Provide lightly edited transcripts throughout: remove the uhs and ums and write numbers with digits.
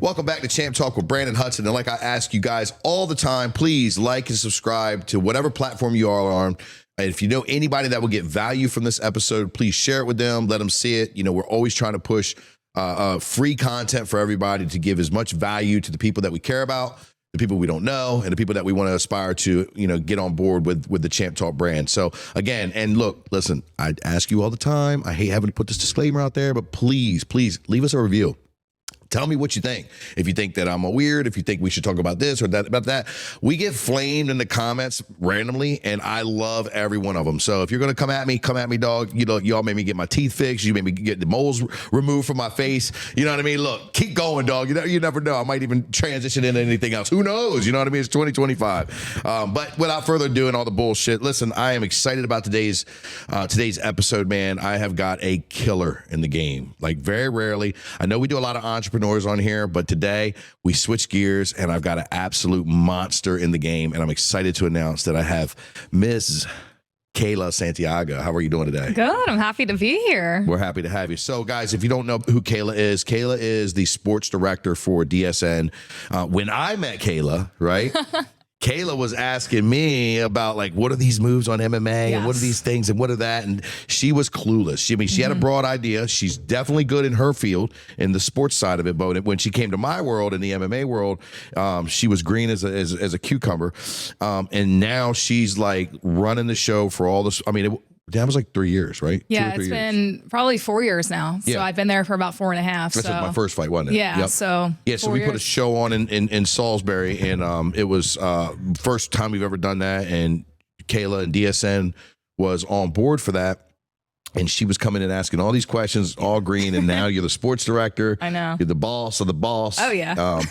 Welcome back to Champ Talk with Branden Hudson. And like I ask you guys all the time, please like and subscribe to whatever platform you are on. And if you know anybody that will get value from this episode, please share it with them. Let them see it. You know, we're always trying to push free content for everybody to give as much value to the people that we care about, the people we don't know, and the people that we want to aspire to, you know, get on board with the Champ Talk brand. So again, and look, listen, I ask you all the time, I hate having to put this disclaimer out there, but please leave us a review. Tell me what you think. If you think that I'm a weird, if you think we should talk about this or that, about that. We get flamed in the comments randomly, and I love every one of them. So if you're going to come at me, dog. You know, y'all made me get my teeth fixed. You made me get the moles removed from my face. You know what I mean? Look, keep going, dog. You never know. I might even transition into anything else. Who knows? You know what I mean? It's 2025. But without further ado and all the bullshit, listen, I am excited about today's episode, man. I have got a killer in the game. Like, very rarely. I know we do a lot of entrepreneurs on here, but today we switch gears and I've got an absolute monster in the game, and I'm excited to announce that I have Ms. Kayla Santiago. How are you doing today? Good. I'm happy to be here. We're happy to have you. So guys, if you don't know who Kayla is the sports director for DSN. When I met Kayla, right? Kayla was asking me about, like, what are these moves on MMA and what are these things and what are that? And she was clueless. She had a broad idea. She's definitely good in her field, in the sports side of it. But when she came to my world, in the MMA world, she was green as a cucumber. And now she's like running the show for all this. I mean, that was like 3 years, right? Yeah, it's been probably 4 years now. So I've been there for about 4.5. This was my first fight, wasn't it? Yeah. Yep. So we put a show on in Salisbury, and it was first time we've ever done that. And Kayla and DSN was on board for that. And she was coming and asking all these questions, all green. And now you're the sports director. I know. You're the boss of the boss. Oh, yeah.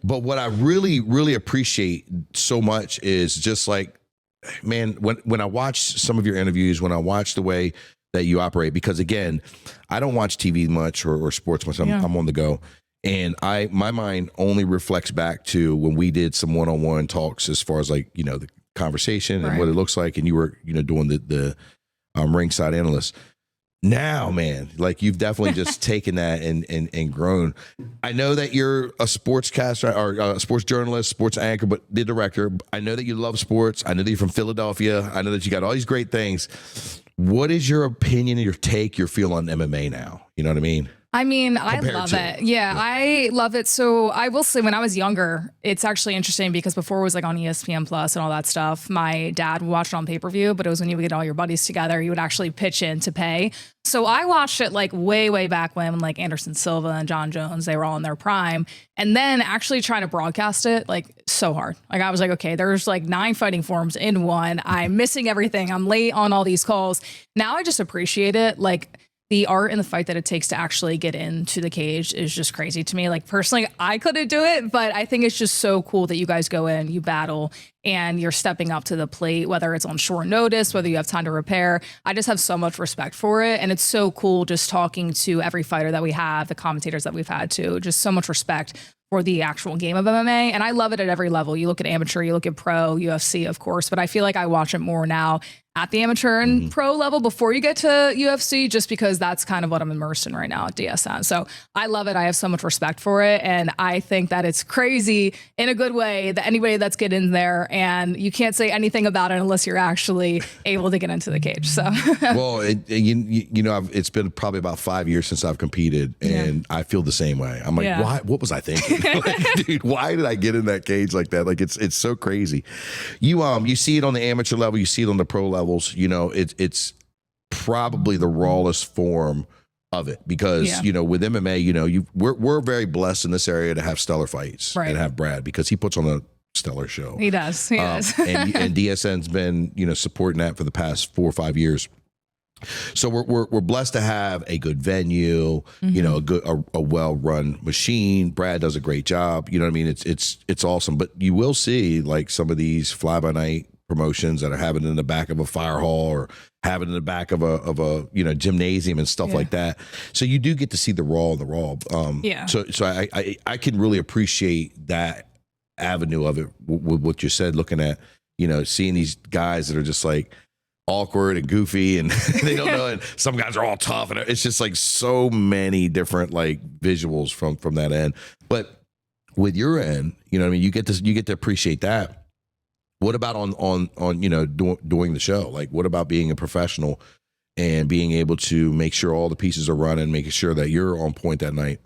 But what I really, really appreciate so much is just like, man, when I watch some of your interviews, when I watch the way that you operate, because again, I don't watch TV much or sports much. I'm on the go. And my mind only reflects back to when we did some one-on-one talks, as far as, like, you know, the conversation and what it looks like. And you were, you know, doing the ringside analyst. Now, man, like, you've definitely just taken that and grown. I know that you're a sportscaster or a sports journalist, sports anchor, but the director. I know that you love sports. I know that you're from Philadelphia. I know that you got all these great things. What is your opinion, your take, your feel on MMA now? You know what I mean? I mean, I love it. Yeah, I love it. So I will say, when I was younger, it's actually interesting because before it was like on ESPN Plus and all that stuff, my dad would watch it on pay-per-view, but it was when you would get all your buddies together, you would actually pitch in to pay. So I watched it like way back when like Anderson Silva and John Jones, they were all in their prime. And then actually trying to broadcast it, like, so hard. Like, I was like, okay, there's like 9 fighting forms in one. I'm missing everything. I'm late on all these calls. Now I just appreciate it. Like, the art and the fight that it takes to actually get into the cage is just crazy to me. Like, personally, I couldn't do it, but I think it's just so cool that you guys go in, you battle, and you're stepping up to the plate, whether it's on short notice, whether you have time to repair. I just have so much respect for it. And it's so cool just talking to every fighter that we have, the commentators that we've had too, just so much respect for the actual game of MMA. And I love it at every level. You look at amateur, you look at pro, UFC, of course, but I feel like I watch it more now at the amateur and pro level before you get to UFC, just because that's kind of what I'm immersed in right now at DSN. So I love it. I have so much respect for it. And I think that it's crazy in a good way that anybody that's getting there, and you can't say anything about it unless you're actually able to get into the cage. So, well, you know, it's been probably about 5 years since I've competed, and I feel the same way. I'm like, why? What was I thinking? Like, dude, why did I get in that cage like that? Like, it's so crazy. You see it on the amateur level, you see it on the pro levels. You know, it's probably the rawest form of it, because you know, with MMA, you know, we're very blessed in this area to have stellar fights and have Brad, because he puts on a stellar show. He does. And DSN's been, you know, supporting that for the past 4 or 5 years. So we're blessed to have a good venue, you know, a well-run machine. Brad does a great job. You know what I mean? It's awesome. But you will see, like, some of these fly-by-night promotions that are having it in the back of a fire hall or having it in the back of a you know, gymnasium and stuff like that. So you do get to see the raw and the raw. So I can really appreciate that avenue of it with what you said, looking at, you know, seeing these guys that are just like awkward and goofy and they don't know, and some guys are all tough, and it's just like so many different like visuals from that end. But with your end, you know what I mean? You get to appreciate that. What about on doing the show? Like, what about being a professional and being able to make sure all the pieces are running, making sure that you're on point that night?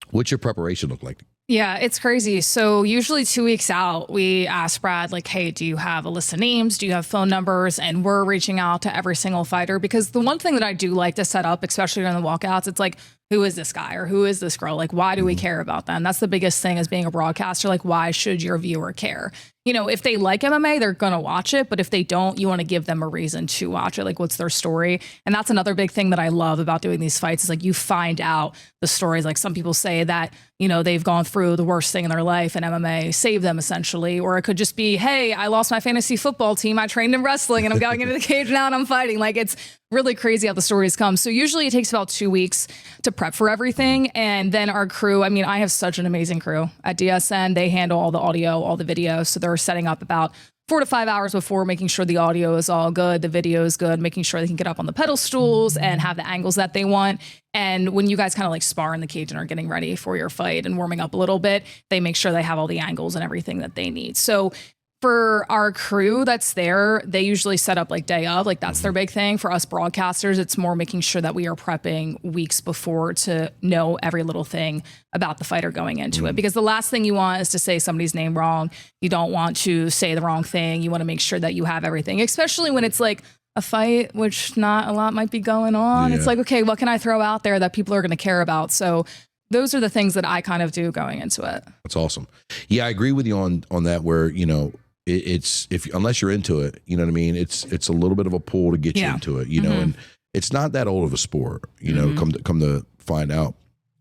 What's your preparation look like? Yeah, it's crazy. So usually 2 weeks out, we ask Brad, like, hey, do you have a list of names? Do you have phone numbers? And we're reaching out to every single fighter, because the one thing that I do like to set up, especially during the walkouts, it's like, who is this guy or who is this girl? Like, why do we care about them? That's the biggest thing as being a broadcaster. Like, why should your viewer care? You know, if they like MMA, they're going to watch it. But if they don't, you want to give them a reason to watch it. Like, what's their story? And that's another big thing that I love about doing these fights is like you find out the stories. Like some people say that, you know, they've gone through the worst thing in their life and MMA saved them essentially. Or it could just be, hey, I lost my fantasy football team. I trained in wrestling and I'm going into the cage now and I'm fighting. Like, it's really crazy how the stories come. So usually it takes about 2 weeks to prep for everything. And then our crew, I mean, I have such an amazing crew at DSN. They handle all the audio, all the video. So they're setting up about 4 to 5 hours before, making sure the audio is all good, the video is good, making sure they can get up on the pedal stools and have the angles that they want. And when you guys kind of like spar in the cage and are getting ready for your fight and warming up a little bit, they make sure they have all the angles and everything that they need. So for our crew that's there, they usually set up like day of, like that's their big thing. For us broadcasters, it's more making sure that we are prepping weeks before to know every little thing about the fighter going into it. Because the last thing you want is to say somebody's name wrong. You don't want to say the wrong thing. You want to make sure that you have everything, especially when it's like a fight, which not a lot might be going on. Yeah. It's like, okay, what can I throw out there that people are going to care about? So those are the things that I kind of do going into it. That's awesome. Yeah, I agree with you on that, where, you know, it's unless you're into it, you know what I mean? It's a little bit of a pull to get you into it, you know, and it's not that old of a sport, you know, come to find out.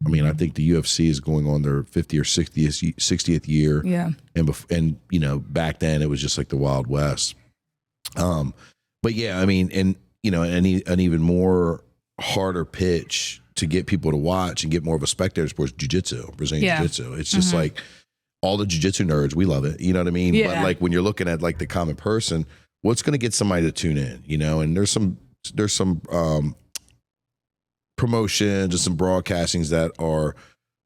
I mean, I think the UFC is going on their 50th or 60th year. Yeah. And you know, back then it was just like the Wild West. But yeah, I mean, and you know, an even more harder pitch to get people to watch and get more of a spectator sport is jiu-jitsu, Brazilian jiu-jitsu. It's just like, all the jiu-jitsu nerds, we love it. You know what I mean? Yeah. But like when you're looking at like the common person, what's going to get somebody to tune in, you know? And there's some promotions and some broadcastings that are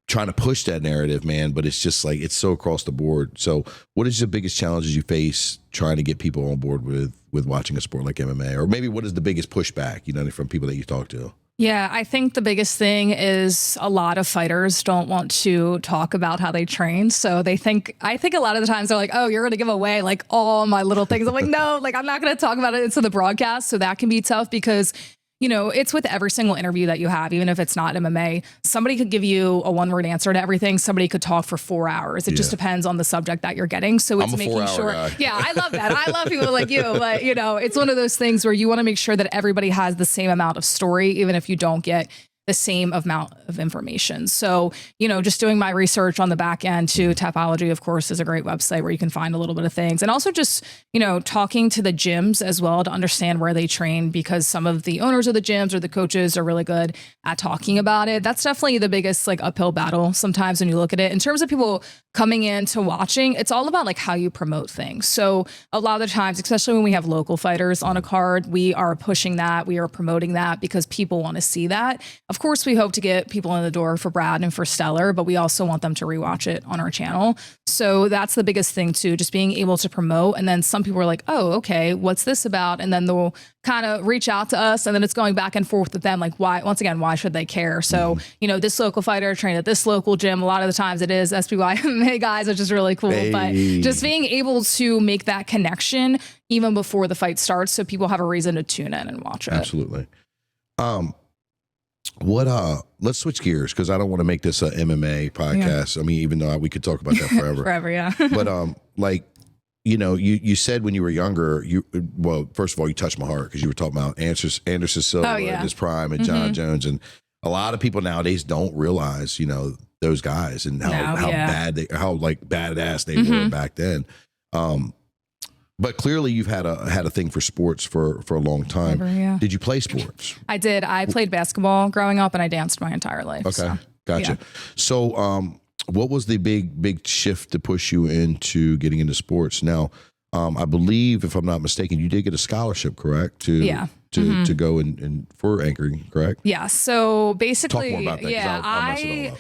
trying to push that narrative, man, but it's just like, it's so across the board. So what is the biggest challenges you face trying to get people on board with watching a sport like MMA? Or maybe what is the biggest pushback, you know, from people that you talk to? Yeah, I think the biggest thing is a lot of fighters don't want to talk about how they train. So I think a lot of the times they're like, oh, you're going to give away like all my little things. I'm like, no, like I'm not going to talk about it into the broadcast. So that can be tough because, you know, it's with every single interview that you have, even if it's not MMA, somebody could give you a one-word answer to everything. Somebody could talk for 4 hours. It just depends on the subject that you're getting. So it's making sure. Guy. Yeah, I love that. I love people like you, but you know, it's one of those things where you want to make sure that everybody has the same amount of story, even if you don't get the same amount of information. So, you know, just doing my research on the back end too. Tapology, of course, is a great website where you can find a little bit of things. And also just, you know, talking to the gyms as well to understand where they train, because some of the owners of the gyms or the coaches are really good at talking about it. That's definitely the biggest like uphill battle sometimes when you look at it. In terms of people coming in to watching, it's all about like how you promote things. So a lot of the times, especially when we have local fighters on a card, we are pushing that, we are promoting that because people want to see that. Of course, we hope to get people in the door for Brad and for Stellar, but we also want them to rewatch it on our channel. So that's the biggest thing too, just being able to promote. And then some people are like, oh, okay, what's this about? And then they'll kind of reach out to us, and then it's going back and forth with them. Like, why, once again, why should they care? So, you know, this local fighter trained at this local gym. A lot of the times it is SPY MMA guys, which is really cool. Hey. But just being able to make that connection even before the fight starts, so people have a reason to tune in and watch it. Absolutely. Let's switch gears, because I don't want to make this a MMA podcast. I mean, even though we could talk about that forever. Forever, yeah. But like, you know, you said when you were younger, well, first of all, you touched my heart because you were talking about Anderson Silva in his prime and John Jones, and a lot of people nowadays don't realize, you know, those guys and how like badass they were back then. But clearly you've had a thing for sports for a long time. Did you play sports? I did. I played basketball growing up, and I danced my entire life. Okay. So, gotcha. Yeah. So, what was the big shift to push you into getting into sports? Now, I believe, if I'm not mistaken, you did get a scholarship, correct? To go and for anchoring, correct? Yeah. So basically, talk more about that.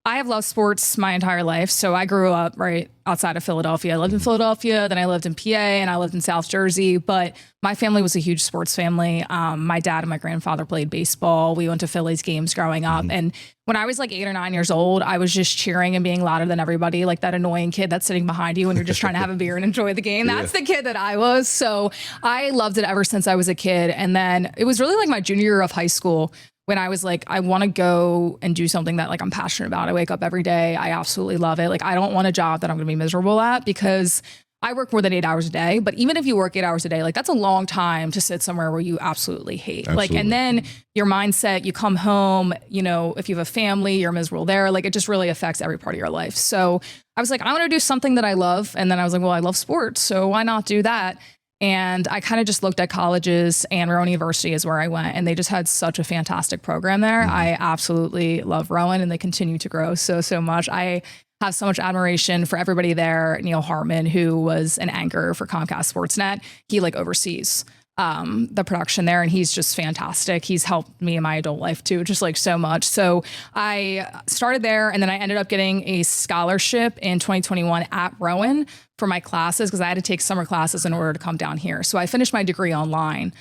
I have loved sports my entire life. So I grew up right outside of Philadelphia. I lived in Philadelphia, then I lived in PA, and I lived in South Jersey. But my family was a huge sports family. My dad and my grandfather played baseball. We went to Phillies games growing up. And when I was like 8 or 9 years old, I was just cheering and being louder than everybody, like that annoying kid that's sitting behind you when you're just trying to have a beer and enjoy the game. That's the kid that I was. So I loved it ever since I was a kid. And then it was really like my junior year of high school when I was like, I want to go and do something that like I'm passionate about. I wake up every day. I absolutely love it. Like, I don't want a job that I'm going to be miserable at, because I work more than 8 hours a day. But even if you work 8 hours a day, like that's a long time to sit somewhere where you absolutely hate. Like, and then your mindset, you come home, you know, if you have a family, you're miserable there. Like, it just really affects every part of your life. So I was like, I want to do something that I love. And then I was like, well, I love sports, so why not do that? And I kind of just looked at colleges, and Rowan University is where I went. And they just had such a fantastic program there. I absolutely love Rowan, and they continue to grow so much. I have so much admiration for everybody there. Neil Hartman, who was an anchor for Comcast Sportsnet, he like oversees the production there, and he's just fantastic. He's helped me in my adult life too, just like so much. So I started there, and then I ended up getting a scholarship in 2021 at Rowan for my classes, because I had to take summer classes in order to come down here. So I finished my degree online.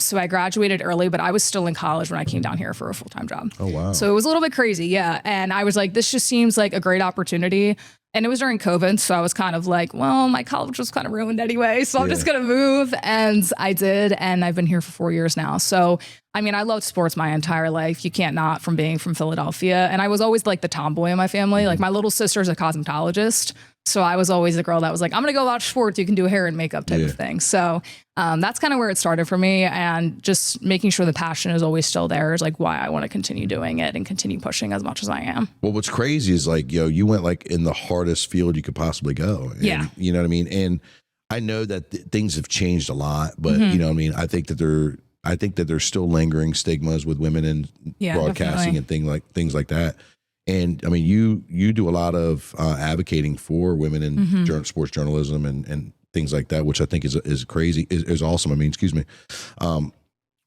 So I graduated early, but I was still in college when I came down here for a full-time job. Oh, wow. So it was a little bit crazy. Yeah. And I was like, this just seems like a great opportunity. And it was during COVID. So I was kind of like, well, my college was kind of ruined anyway, so I'm just going to move. And I did. And I've been here for 4 years now. So, I mean, I loved sports my entire life. You can't not, from being from Philadelphia. And I was always like the tomboy in my family. Like, my little sister's a cosmetologist. So I was always the girl that was like, I'm going to go watch sports. You can do hair and makeup type of thing. So that's kind of where it started for me. And just making sure the passion is always still there is like why I want to continue doing it and continue pushing as much as I am. Well, what's crazy is like, you went like in the hardest field you could possibly go. And, you know what I mean? And I know that things have changed a lot, but you know what I mean? I think that there's still lingering stigmas with women in broadcasting and things like that. And I mean, you do a lot of advocating for women in sports journalism and things like that, which I think is crazy, is awesome. I mean, excuse me.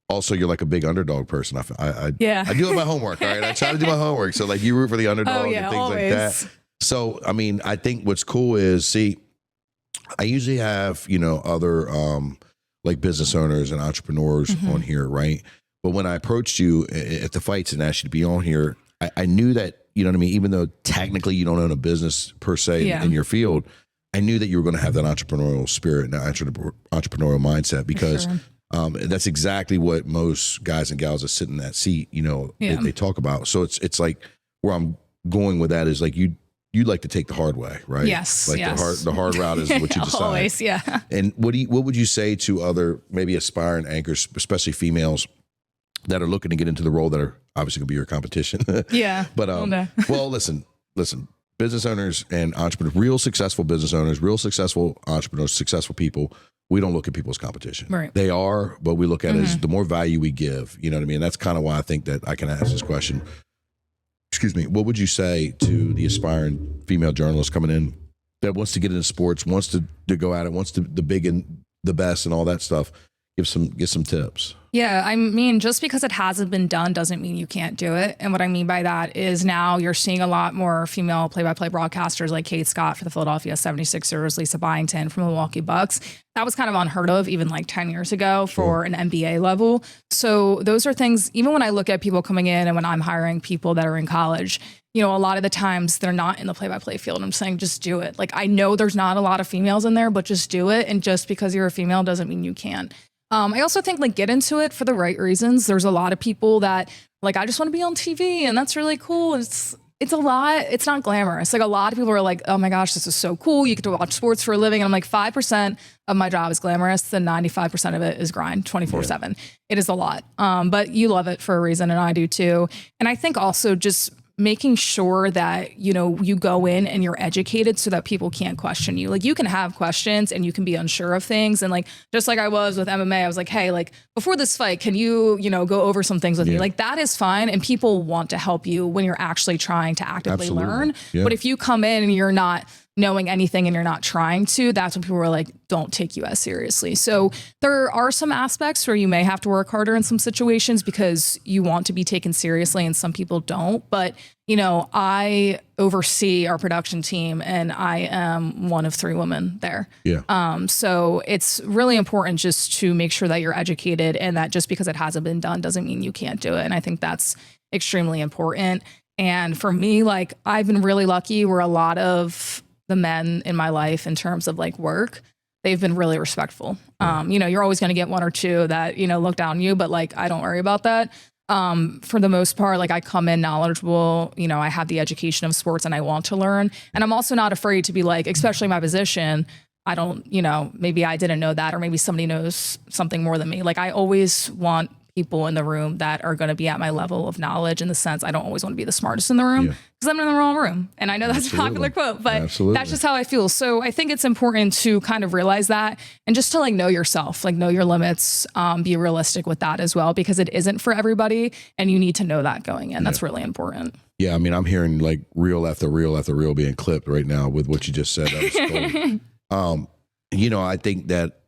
Also, you're like a big underdog person. I do my homework, all right? I try to do my homework. So like, you root for the underdog and things like that. So, I mean, I think what's cool is, see, I usually have, you know, other like business owners and entrepreneurs on here, right? But when I approached you at the fights and asked you to be on here, I knew that, you know what I mean, even though technically you don't own a business per se in your field, I knew that you were going to have that entrepreneurial spirit and that entrepreneurial mindset, because that's exactly what most guys and gals that sit in that seat, you know, they talk about. So it's like, where I'm going with that is like, you'd like to take the hard way, right? Yes. Like the hard route is what you decide. Always, yeah. And what would you say to other maybe aspiring anchors, especially females, that are looking to get into the role, that are obviously going to be your competition? But well, listen, business owners and entrepreneurs, real successful business owners, real successful entrepreneurs, successful people, we don't look at people as competition. Right. They are, but we look at it as the more value we give. You know what I mean? That's kind of why I think that I can ask this question. Excuse me. What would you say to the aspiring female journalist coming in that wants to get into sports, wants to go at it, wants to the big and the best and all that stuff? Give some tips. Yeah, I mean, just because it hasn't been done doesn't mean you can't do it. And what I mean by that is now you're seeing a lot more female play-by-play broadcasters like Kate Scott for the Philadelphia 76ers, Lisa Byington from the Milwaukee Bucks. That was kind of unheard of even like 10 years ago for an NBA level. So those are things, even when I look at people coming in and when I'm hiring people that are in college, you know, a lot of the times they're not in the play-by-play field. I'm saying, just do it. Like, I know there's not a lot of females in there, but just do it. And just because you're a female doesn't mean you can't. I also think, like, get into it for the right reasons. There's a lot of people that like, I just want to be on TV, and that's really cool. It's a lot. It's not glamorous. Like, a lot of people are like, oh my gosh, this is so cool. You get to watch sports for a living. And I'm like, 5% of my job is glamorous. Then 95% of it is grind 24/7. It is a lot. But you love it for a reason. And I do too. And I think also just making sure that, you know, you go in and you're educated so that people can't question you. Like, you can have questions and you can be unsure of things. And like, just like I was with MMA, I was like, hey, like, before this fight, can you know, go over some things with me? Like, that is fine. And people want to help you when you're actually trying to actively learn. But if you come in and you're not knowing anything and you're not trying to, that's when people are like, don't take you as seriously. So there are some aspects where you may have to work harder in some situations because you want to be taken seriously and some people don't. But, you know, I oversee our production team and I am one of 3 women there. Yeah. So it's really important just to make sure that you're educated and that just because it hasn't been done doesn't mean you can't do it. And I think that's extremely important. And for me, like, I've been really lucky where a lot of the men in my life in terms of like work, they've been really respectful. You know, you're always going to get 1 or 2 that, you know, look down on you, but like, I don't worry about that. For the most part, like I come in knowledgeable, you know, I have the education of sports and I want to learn. And I'm also not afraid to be like, especially my position, I don't, you know, maybe I didn't know that, or maybe somebody knows something more than me. Like I always want people in the room that are going to be at my level of knowledge, in the sense I don't always want to be the smartest in the room because I'm in the wrong room. And I know that's a popular quote, but that's just how I feel. So I think it's important to kind of realize that and just to like know yourself, like know your limits, be realistic with that as well, because it isn't for everybody and you need to know that going in. That's really important. Yeah. I mean, I'm hearing like reel after reel after reel being clipped right now with what you just said. That was you know, I think that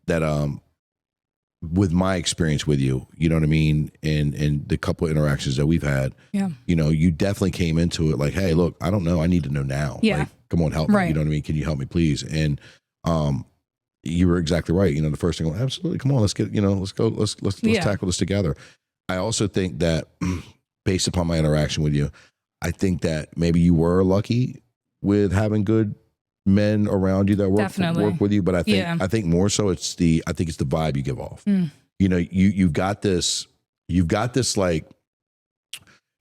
with my experience with you, you know what I mean? And the couple of interactions that we've had, you know, you definitely came into it like, hey, look, I don't know. I need to know now. Yeah. Like, come on, help me. You know what I mean? Can you help me, please? And you were exactly right. You know, the first thing, absolutely. Come on, let's get, you know, let's go, let's tackle this together. I also think that based upon my interaction with you, I think that maybe you were lucky with having good men around you that work with you, but I think more so I think it's the vibe you give off. You know, you've got this like,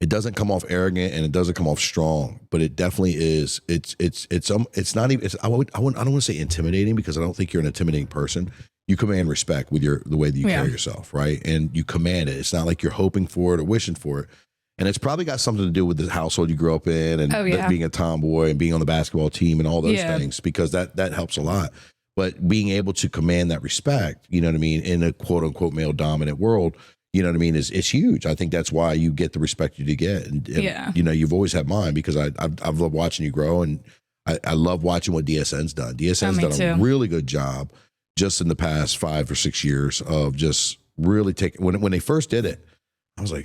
it doesn't come off arrogant and it doesn't come off strong, but it definitely is. It's not even. I don't want to say intimidating, because I don't think you're an intimidating person. You command respect with the way that you carry yourself, right? And you command it. It's not like you're hoping for it or wishing for it. And it's probably got something to do with the household you grew up in and being a tomboy and being on the basketball team and all those things, because that helps a lot. But being able to command that respect, you know what I mean, in a quote unquote male dominant world, you know what I mean, it's huge. I think that's why you get the respect you do get. And you know, you've always had mine, because I've loved watching you grow, and I love watching what DSN's done. DSN's done a really good job just in the past 5 or 6 years of just really taking, when they first did it, I was like,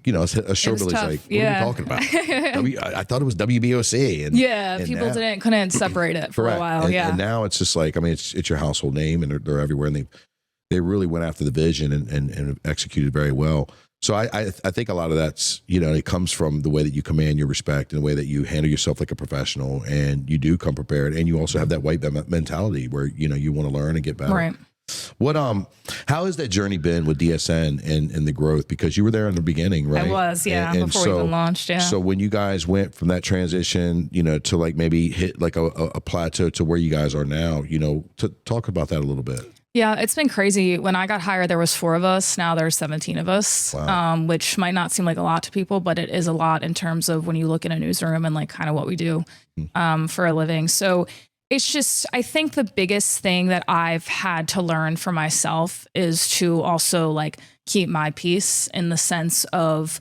you know, a showbilly's like, what are you talking about? I thought it was WBOC. And people couldn't separate it for a while. And now it's just like, I mean, it's your household name, and they're everywhere, and they really went after the vision and executed very well. So I think a lot of that's, you know, it comes from the way that you command your respect and the way that you handle yourself like a professional, and you do come prepared, and you also have that white belt mentality where, you know, you want to learn and get better. Right. What how has that journey been with DSN and the growth? Because you were there in the beginning, right? I was, and before we even launched, So when you guys went from that transition, you know, to like maybe hit like a plateau to where you guys are now, you know, to talk about that a little bit. Yeah, it's been crazy. When I got hired, there was 4 of us. Now there's 17 of us, which might not seem like a lot to people, but it is a lot in terms of when you look in a newsroom and like kind of what we do for a living. So it's just, I think the biggest thing that I've had to learn for myself is to also like keep my peace, in the sense of,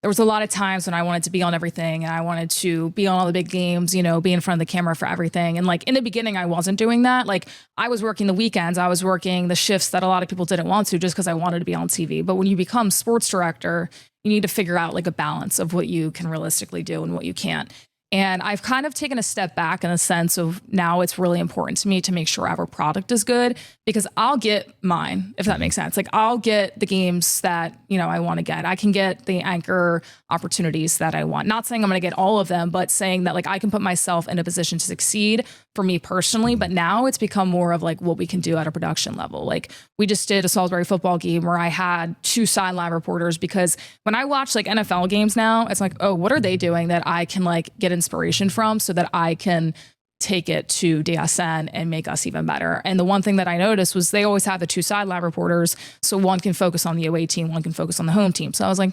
there was a lot of times when I wanted to be on everything and I wanted to be on all the big games, you know, be in front of the camera for everything. And like in the beginning, I wasn't doing that. Like I was working the weekends, I was working the shifts that a lot of people didn't want to, just because I wanted to be on TV. But when you become sports director, you need to figure out like a balance of what you can realistically do and what you can't. And I've kind of taken a step back in the sense of, now it's really important to me to make sure our product is good, because I'll get mine, if that makes sense. Like I'll get the games that, you know, I want to get. I can get the anchor opportunities that I want. Not saying I'm going to get all of them, but saying that like I can put myself in a position to succeed for me personally. But now it's become more of like what we can do at a production level. Like we just did a Salisbury football game where I had 2 sideline reporters, because when I watch like NFL games now, it's like, oh, what are they doing that I can like get inspiration from, so that I can take it to DSN and make us even better. And the one thing that I noticed was they always have the 2 sideline reporters. So one can focus on the away team, one can focus on the home team. So I was like,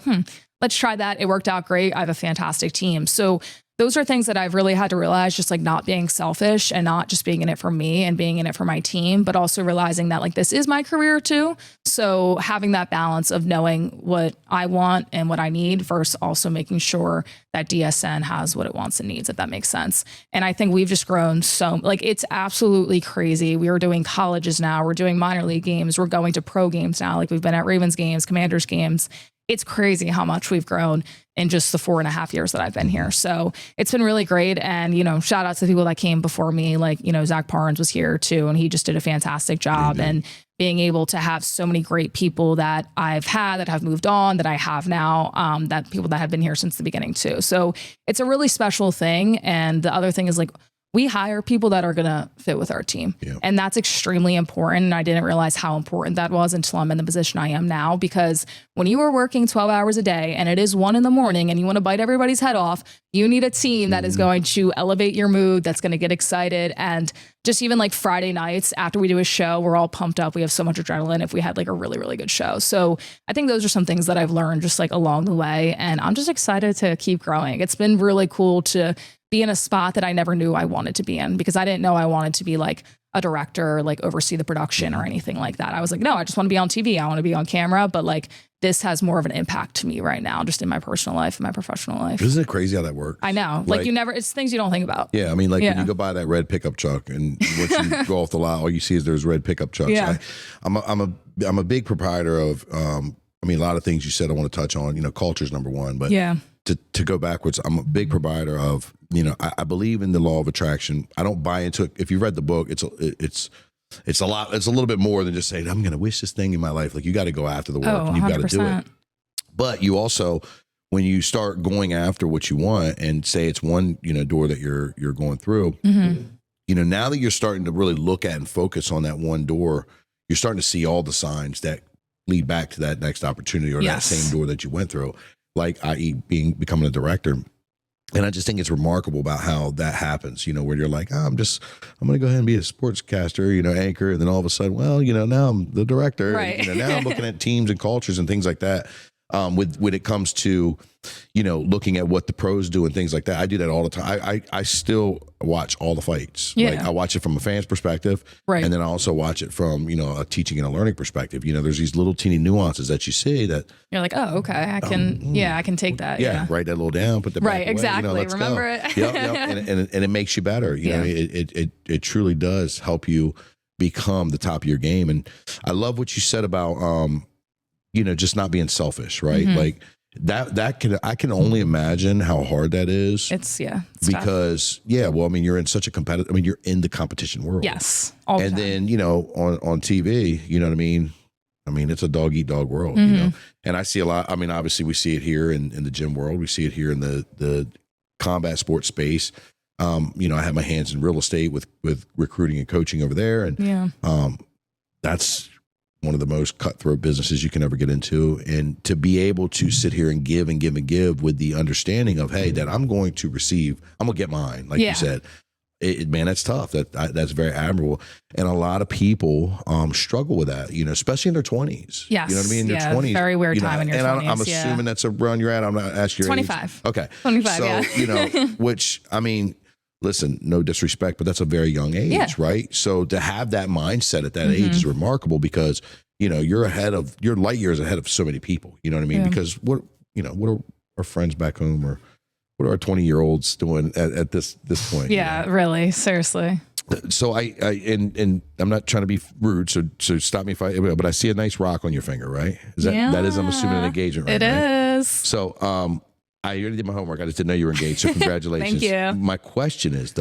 let's try that. It worked out great. I have a fantastic team. So those are things that I've really had to realize, just like not being selfish and not just being in it for me and being in it for my team, but also realizing that like this is my career too. So having that balance of knowing what I want and what I need versus also making sure that DSN has what it wants and needs, if that makes sense. And I think we've just grown so, like, it's absolutely crazy. We are doing colleges now. We're doing minor league games. We're going to pro games now. Like we've been at Ravens games, Commanders games. It's crazy how much we've grown in just the 4.5 years that I've been here. So it's been really great. And, you know, shout out to the people that came before me. Like, you know, Zach Parnes was here too, and he just did a fantastic job. And being able to have so many great people that I've had that have moved on, that I have now, that people that have been here since the beginning too. So it's a really special thing. And the other thing is like, we hire people that are going to fit with our team. Yeah. And that's extremely important. And I didn't realize how important that was until I'm in the position I am now, because when you are working 12 hours a day and it is 1 a.m. and you want to bite everybody's head off, you need a team that is going to elevate your mood, that's going to get excited. And just even like Friday nights after we do a show, we're all pumped up. We have so much adrenaline if we had like a really, really good show. So I think those are some things that I've learned just like along the way. And I'm just excited to keep growing. It's been really cool to be in a spot that I never knew I wanted to be in, because I didn't know I wanted to be like a director, like oversee the production or anything like that. I was like, no, I just want to be on TV. I want to be on camera. But like this has more of an impact to me right now, just in my personal life and my professional life. Isn't it crazy how that works? I know. Like you never, it's things you don't think about. Yeah. I mean, like when you go buy that red pickup truck and once you go off the lot, all you see is there's red pickup trucks. Yeah. I'm a big proprietor of, I mean, a lot of things you said I want to touch on, you know, culture's number one, but to go backwards, I'm a big proprietor of, you know, I believe in the law of attraction. I don't buy into it. If you read the book, it's a lot. It's a little bit more than just saying, I'm going to wish this thing in my life. Like you got to go after the work and you've got to do it. But you also, when you start going after what you want and say it's one, you know, door that you're going through, you know, now that you're starting to really look at and focus on that one door, you're starting to see all the signs that lead back to that next opportunity or that same door that you went through, like i.e. becoming a director. And I just think it's remarkable about how that happens, you know, where you're like, I'm going to go ahead and be a sportscaster, you know, anchor. And then all of a sudden, well, you know, now I'm the director. Right. And, you know, now I'm looking at teams and cultures and things like that. When it comes to, you know, looking at what the pros do and things like that, I do that all the time. I still watch all the fights. Yeah. Like I watch it from a fan's perspective. Right. And then I also watch it from, you know, a teaching and a learning perspective. You know, there's these little teeny nuances that you see that you're like, oh, okay, I can take that. Yeah. Write that little down, put the back away, exactly. You know, let's remember go. it. Yep. And it makes you better. You know, it truly does help you become the top of your game. And I love what you said about, you know, just not being selfish, right? Like I can only imagine how hard that is. It's because tough. Well, I mean, you're in such a competitive, I mean, you're in the competition world. Yes. All the time. Then, you know, on TV, you know what I mean? I mean, it's a dog eat dog world, you know? And I see a lot, I mean, obviously we see it here in the gym world. We see it here in the combat sports space. You know, I have my hands in real estate with recruiting and coaching over there. And that's one of the most cutthroat businesses you can ever get into. And to be able to sit here and give and give and give with the understanding of, hey, that I'm going to receive, I'm going to get mine, like you said. Man, that's tough. That's very admirable. And a lot of people struggle with that, you know, especially in their 20s. Yes. You know what I mean? In their 20s. Very weird time in your 20s. And I'm assuming that's around your age. I'm not asking your 25. age. Okay. 25, so, you know, which, I mean, listen, no disrespect, but that's a very young age, right? So to have that mindset at that age is remarkable because, you know, you're light years ahead of so many people. You know what I mean? Because what are our friends back home or what are our 20-year-olds doing at this point? Yeah, you know? Really, seriously. So and I'm not trying to be rude, so stop me but I see a nice rock on your finger, right? That is, I'm assuming, an engagement ring. It is. So I already did my homework. I just didn't know you were engaged. So congratulations. Thank you. My question is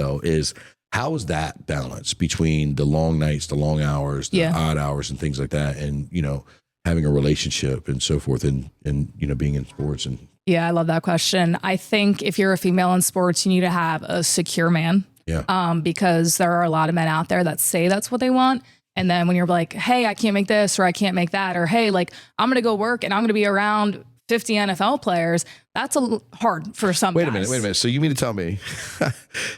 how is that balance between the long nights, the long hours, the odd hours and things like that, and, you know, having a relationship and so forth and you know, being in sports and. Yeah, I love that question. I think if you're a female in sports, you need to have a secure man. Yeah. Because there are a lot of men out there that say that's what they want. And then when you're like, hey, I can't make this or I can't make that, or hey, like I'm going to go work and I'm going to be around 50 NFL players, that's hard for some Wait guys. a minute. So you mean to tell me,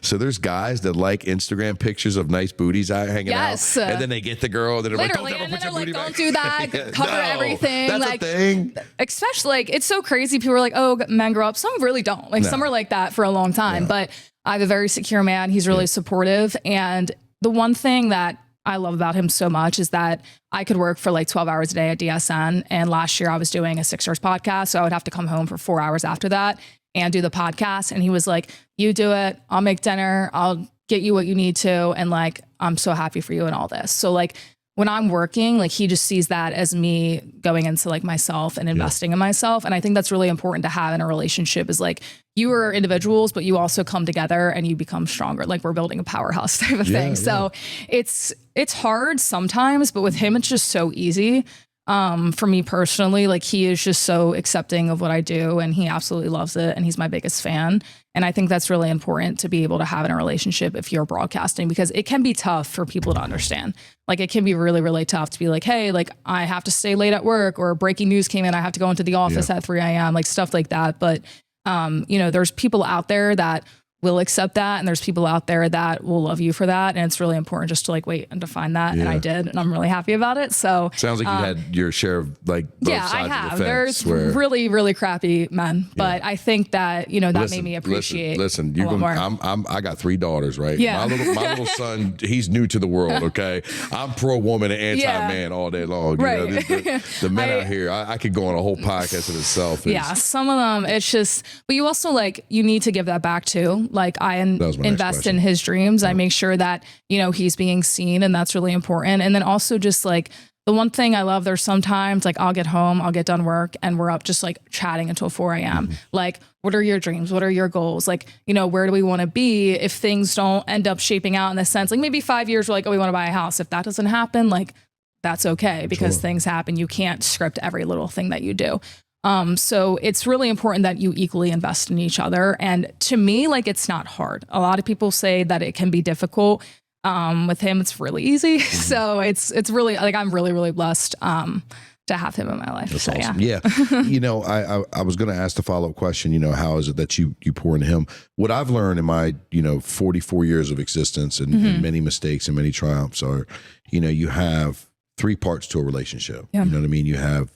so there's guys that like Instagram pictures of nice booties out hanging out, and then they get the girl, that are like, don't ever put your booty back. Don't do that, cover everything. That's like, a thing. Especially, like, it's so crazy. People are like, oh, men grow up. Some really don't. Like, some are like that for a long time. But I have a very secure man. He's really supportive. And the one thing that I love about him so much is that I could work for like 12 hours a day at DSN. And last year I was doing a Sixers podcast. So I would have to come home for 4 hours after that and do the podcast. And he was like, you do it. I'll make dinner. I'll get you what you need to. And like, I'm so happy for you and all this. So like, when I'm working, like, he just sees that as me going into like myself and investing in myself. And I think that's really important to have in a relationship, is like, you are individuals, but you also come together and you become stronger. Like, we're building a powerhouse type of thing. So it's hard sometimes, but with him, it's just so easy. For me personally, like, he is just so accepting of what I do, and he absolutely loves it. And he's my biggest fan. And I think that's really important to be able to have in a relationship if you're broadcasting, because it can be tough for people to understand. Like, it can be really, really tough to be like, hey, like, I have to stay late at work, or breaking news came in, I have to go into the office at 3 a.m., like stuff like that. But, you know, there's people out there that will accept that, and there's people out there that will love you for that, and it's really important just to like wait and define that. And I did, and I'm really happy about it. So sounds like you had your share of like both sides I have. of the fence. There's really, really crappy men, but I think that, you know, that made me appreciate. Listen, you're gonna, I got 3 daughters, right? Yeah. My little son, he's new to the world. Okay, I'm pro woman and anti man all day long. Right. You know, the men out here, I could go on a whole podcast in itself. Some of them, it's just, but you also like, you need to give that back too. Like, I invest in his dreams. I make sure that, you know, he's being seen, and that's really important. And then also just like, the one thing I love, there's sometimes like, I'll get home, I'll get done work, and we're up just like chatting until 4 a.m. Like, what are your dreams? What are your goals? Like, you know, where do we want to be if things don't end up shaping out in the sense, like maybe 5 years, we're like, oh, we want to buy a house. If that doesn't happen, like, that's okay, because things happen. You can't script every little thing that you do. So it's really important that you equally invest in each other. And to me, like, it's not hard. A lot of people say that it can be difficult. With him, it's really easy. So it's really, like, I'm really, really blessed, to have him in my life. That's so awesome. Yeah. You know, I was going to ask the follow-up question, you know, how is it that you pour into him? What I've learned in my, you know, 44 years of existence and many mistakes and many triumphs are, you know, you have 3 parts to a relationship. You know what I mean? You have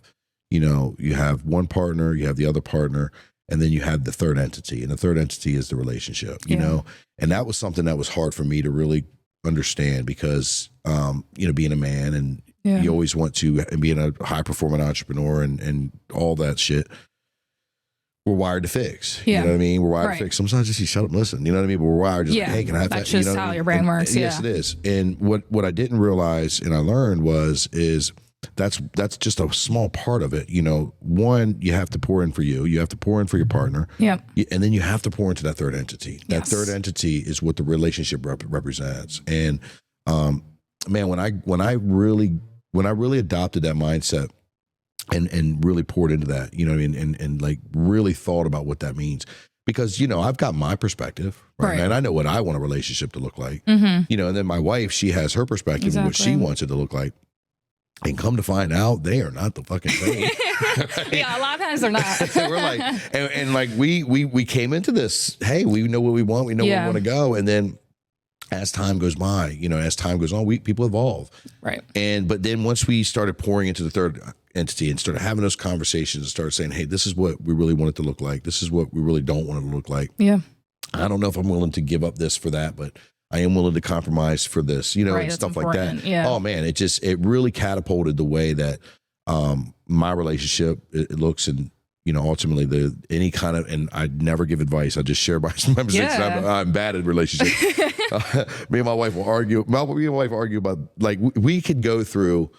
one partner, you have the other partner, and then you have the third entity. And the third entity is the relationship, you know? And that was something that was hard for me to really understand, because, you know, being a man, and you always want to, and being a high performing entrepreneur and all that shit, we're wired to fix. You know what I mean? We're wired to fix. Sometimes just shut up and listen. You know what I mean? But we're wired just like, hey, can I have that? That's just you know how your brain works. Yes, it is. And what I didn't realize, and I learned is that's just a small part of it. You know, one, you have to pour in for you. You have to pour in for your partner. Yeah. And then you have to pour into that third entity. That third entity is what the relationship represents. And man, when I really adopted that mindset and really poured into that, you know what I mean, and like really thought about what that means. Because, you know, I've got my perspective, right? And I know what I want a relationship to look like. You know, and then my wife, she has her perspective of what she wants it to look like. And come to find out, they are not the fucking thing. Yeah, a lot of times they're not. We're like, and like we came into this, hey, we know what we want, we know where we want to go. And then as time goes by, you know, as time goes on, people evolve. Right. But then once we started pouring into the third entity and started having those conversations and started saying, hey, this is what we really want it to look like. This is what we really don't want it to look like. Yeah. I don't know if I'm willing to give up this for that, but I am willing to compromise for this, you know, and stuff like that. Yeah. Oh man, it really catapulted the way that my relationship it looks, and you know, ultimately any kind of, and I never give advice. I just share my mistakes. I'm bad at relationships. Me and my wife will argue. Me and my wife argue about, like, we could go through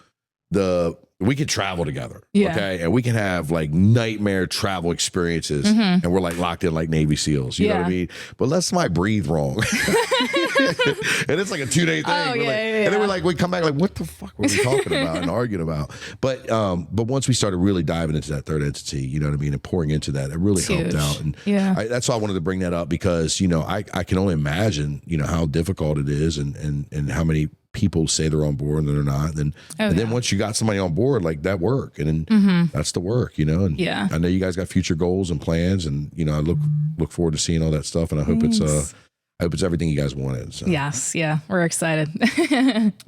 we could travel together, okay? And we can have like nightmare travel experiences, and we're like locked in like Navy SEALs, you know what I mean? But let's somebody breathe wrong. And it's like a 2-day thing. And then we come back like, what the fuck were we talking about and arguing about? But once we started really diving into that third entity, you know what I mean, and pouring into that, it really helped out. And that's why I wanted to bring that up, because, you know, I can only imagine, you know, how difficult it is, and how many people say they're on board and they're not. And then once you got somebody on board, like that work, and then that's the work, you know. And I know you guys got future goals and plans, and you know, I look forward to seeing all that stuff, and I hope it's everything you guys wanted. So. Yes, yeah, we're excited.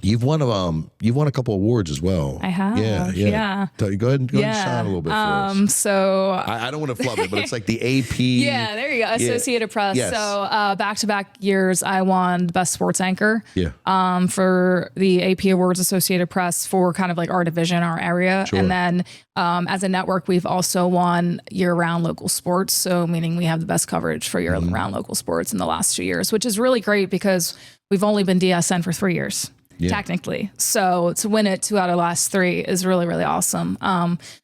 You've won a couple awards as well. I have. Yeah. Go ahead and shine a little bit for us. So I don't want to flub it, but it's like the AP. Yeah, there you go. Associated Press. Yes. So back-to-back years, I won the best sports anchor. Yeah. For the AP Awards, Associated Press, for kind of like our division, our area, and then as a network, we've also won year-round local sports. So meaning we have the best coverage for year-round local sports in the last 2 years, which is really great because we've only been DSN for 3 years, technically. So to win it 2 out of the last 3 is really, really awesome.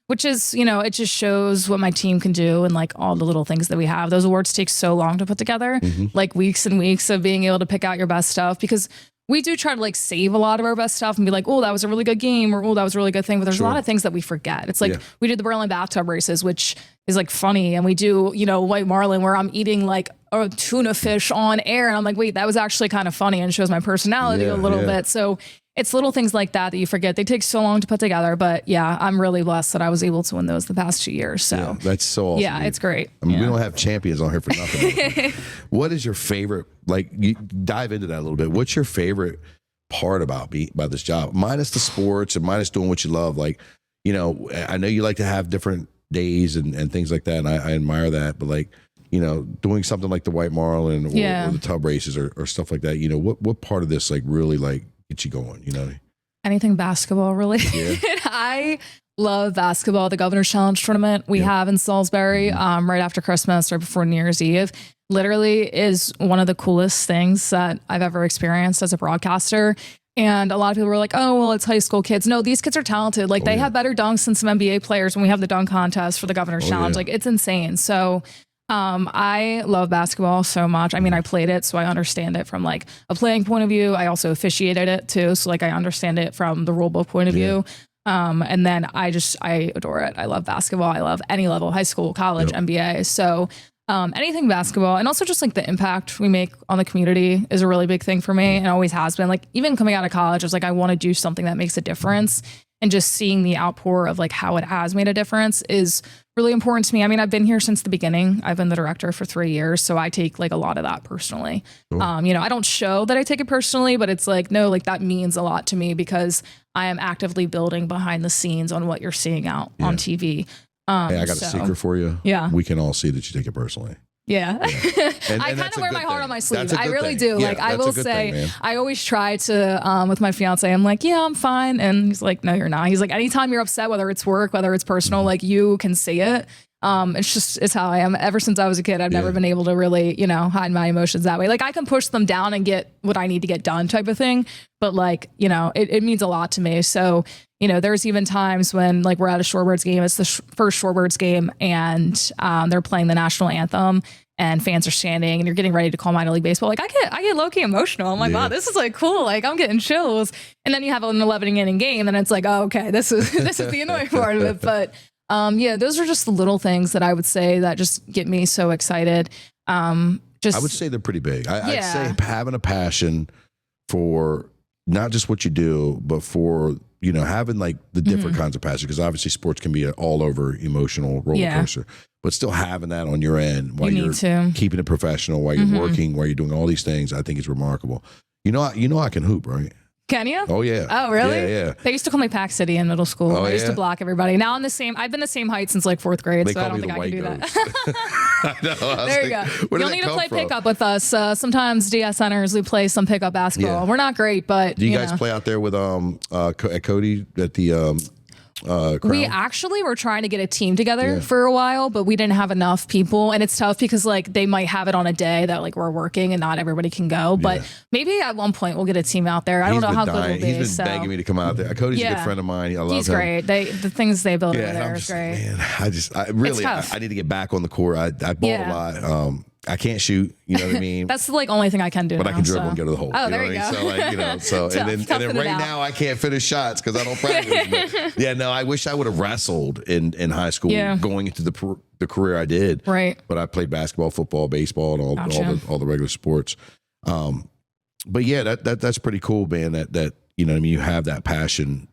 Which is, you know, it just shows what my team can do and like all the little things that we have. Those awards take so long to put together, like weeks and weeks of being able to pick out your best stuff, because we do try to like save a lot of our best stuff and be like, oh, that was a really good game, or oh, that was a really good thing. But there's a lot of things that we forget. It's like we did the Berlin bathtub races, which is like funny. And we do, you know, White Marlin, where I'm eating like a tuna fish on air. And I'm like, wait, that was actually kind of funny and shows my personality a little bit. So it's little things like that you forget. They take so long to put together. But yeah, I'm really blessed that I was able to win those the past 2 years. So that's so awesome. Yeah, it's great. I mean, we don't have champions on here for nothing. What is your favorite, like, you dive into that a little bit. What's your favorite part about this job, minus the sports and minus doing what you love? Like, you know, I know you like to have different days and things like that, and I admire that, but like, you know, doing something like the White Marlin or the tub races or stuff like that, you know, what part of this like really like gets you going, you know? Anything basketball related. I love basketball. The Governor's Challenge tournament we have in Salisbury right after Christmas or before New Year's Eve literally is one of the coolest things that I've ever experienced as a broadcaster. And a lot of people were like, oh, well, it's high school kids. No, these kids are talented. Like they have better dunks than some NBA players when we have the dunk contest for the Governor's Challenge. Like it's insane. So I love basketball so much. I mean, I played it, so I understand it from like a playing point of view. I also officiated it too. So like I understand it from the rule book point of view. And then I adore it. I love basketball. I love any level, high school, college, NBA. So anything basketball, and also just like the impact we make on the community is a really big thing for me and always has been. Like even coming out of college, I was like, I want to do something that makes a difference, and just seeing the outpour of like how it has made a difference is really important to me. I mean, I've been here since the beginning. I've been the director for 3 years, so I take like a lot of that personally. You know, I don't show that I take it personally, but it's like, no, like that means a lot to me because I am actively building behind the scenes on what you're seeing out on TV. Hey, I got a secret for you. Yeah. We can all see that you take it personally. Yeah. And I kind of wear my heart on my sleeve. I really do. Like I will say, I always try to, with my fiance, I'm like, yeah, I'm fine. And he's like, no, you're not. He's like, anytime you're upset, whether it's work, whether it's personal, like you can see it. It's how I am. Ever since I was a kid, I've never been able to really, you know, hide my emotions that way. Like I can push them down and get what I need to get done type of thing. But like, you know, it means a lot to me. So, you know, there's even times when like we're at a Shorebirds game, it's the first Shorebirds game, and they're playing the national anthem and fans are standing and you're getting ready to call minor league baseball. Like I get low key emotional. I'm like, wow, this is like cool. Like I'm getting chills. And then you have an 11 inning game and it's like, oh, okay, this is the annoying part of it. But those are just the little things that I would say that just get me so excited. I would say they're pretty big. I'd say having a passion for not just what you do, but for, you know, having like the different kinds of passion, because obviously sports can be an all over emotional roller coaster, but still having that on your end while you're keeping it professional, while you're working, while you're doing all these things, I think is remarkable. You know, I can hoop, right? Can you? Oh yeah. Oh really? Yeah. They used to call me Pack City in middle school. I used to block everybody. Now I've been the same height since like 4th grade, so I don't think I can do that. I know, there you go. You'll need to play pickup with us. Sometimes DSNers, we play some pickup basketball. Yeah. We're not great, but do you guys play out there with at Cody at the Crown? We actually were trying to get a team together for a while, but we didn't have enough people, and it's tough because like they might have it on a day that like we're working and not everybody can go. But maybe at one point we'll get a team out there. I don't know how good we'll be. He's been begging me to come out there. Cody's a good friend of mine. I love him. He's great. The things they build over there is great. Man, I need to get back on the court. I ball a lot. I can't shoot, you know what I mean? That's the like only thing I can do. But I can dribble and go to the hole. Oh, there you go. So like, you know, so and then right now I can't finish shots because I don't practice. But yeah, no, I wish I would have wrestled in high school going into the career I did. Right. But I played basketball, football, baseball, and all the regular sports. but yeah, that's pretty cool, man. That you know what I mean, you have that passion,